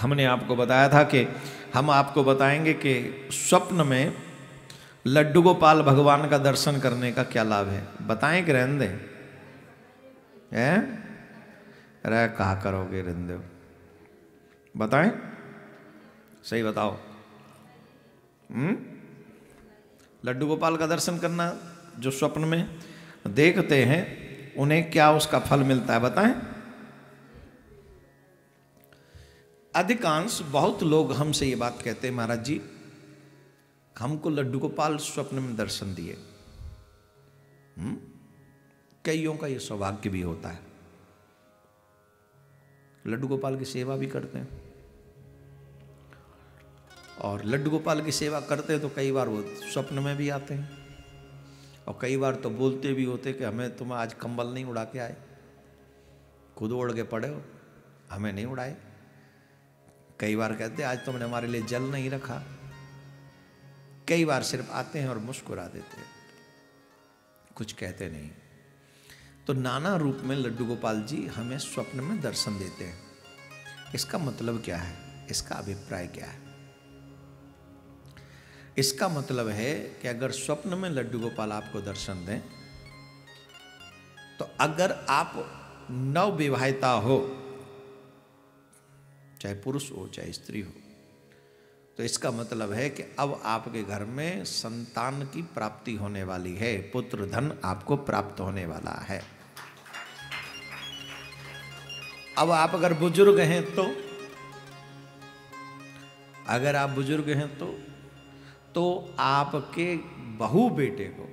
हमने आपको बताया था कि हम आपको बताएंगे कि स्वप्न में लड्डू गोपाल भगवान का दर्शन करने का क्या लाभ है। बताएं कि रहने दें? हैं? अरे कहा करोगे रहने दो, बताएं, सही बताओ। लड्डू गोपाल का दर्शन करना जो स्वप्न में देखते हैं उन्हें क्या उसका फल मिलता है, बताएं। अधिकांश बहुत लोग हमसे ये बात कहते हैं, महाराज जी हमको लड्डू गोपाल स्वप्न में दर्शन दिए। कईयों का ये सौभाग्य भी होता है, लड्डू गोपाल की सेवा भी करते हैं, और लड्डू गोपाल की सेवा करते हैं तो कई बार वो स्वप्न में भी आते हैं, और कई बार तो बोलते भी होते कि हमें तुम आज कंबल नहीं उड़ा के आए, खुद ओढ़ के पड़े हो, हमें नहीं उड़ाए। कई बार कहते आज तुमने हमारे लिए जल नहीं रखा। कई बार सिर्फ आते हैं और मुस्कुरा देते हैं, कुछ कहते नहीं। तो नाना रूप में लड्डू गोपाल जी हमें स्वप्न में दर्शन देते हैं। इसका मतलब क्या है, इसका अभिप्राय क्या है? इसका मतलब है कि अगर स्वप्न में लड्डू गोपाल आपको दर्शन दें, तो अगर आप नवविवाहिता हो, चाहे पुरुष हो चाहे स्त्री हो, तो इसका मतलब है कि अब आपके घर में संतान की प्राप्ति होने वाली है, पुत्र धन आपको प्राप्त होने वाला है। अब आप अगर बुजुर्ग हैं तो, अगर आप बुजुर्ग हैं तो आपके बहू बेटे को,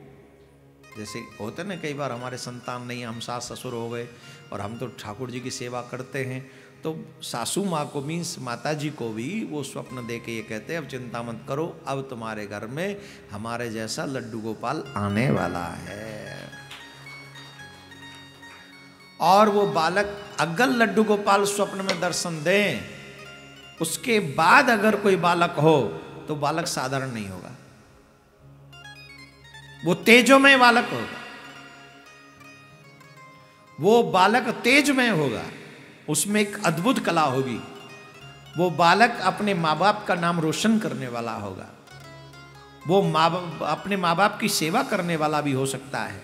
जैसे होते ना कई बार हमारे संतान नहीं, हम सास ससुर हो गए और हम तो ठाकुर जी की सेवा करते हैं, तो सासू माँ को मीन्स माता जी को भी वो स्वप्न दे के ये कहते हैं अब चिंता मत करो, अब तुम्हारे घर में हमारे जैसा लड्डू गोपाल आने वाला है। और वो बालक अगर लड्डू गोपाल स्वप्न में दर्शन दें, उसके बाद अगर कोई बालक हो तो बालक साधारण नहीं होगा, वो तेजोमय बालक होगा, वो बालक तेजमय होगा, उसमें एक अद्भुत कला होगी। वो बालक अपने माँ बाप का नाम रोशन करने वाला होगा, वो अपने माँ बाप की सेवा करने वाला भी हो सकता है।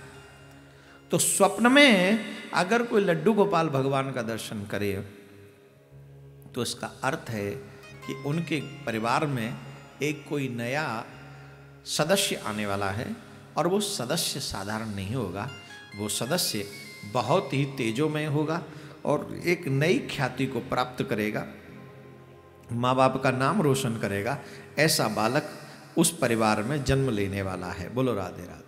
तो स्वप्न में अगर कोई लड्डू गोपाल भगवान का दर्शन करे तो इसका अर्थ है कि उनके परिवार में एक कोई नया सदस्य आने वाला है, और वो सदस्य साधारण नहीं होगा, वो सदस्य बहुत ही तेजोमय होगा और एक नई ख्याति को प्राप्त करेगा, माँ बाप का नाम रोशन करेगा। ऐसा बालक उस परिवार में जन्म लेने वाला है। बोलो राधे राधे।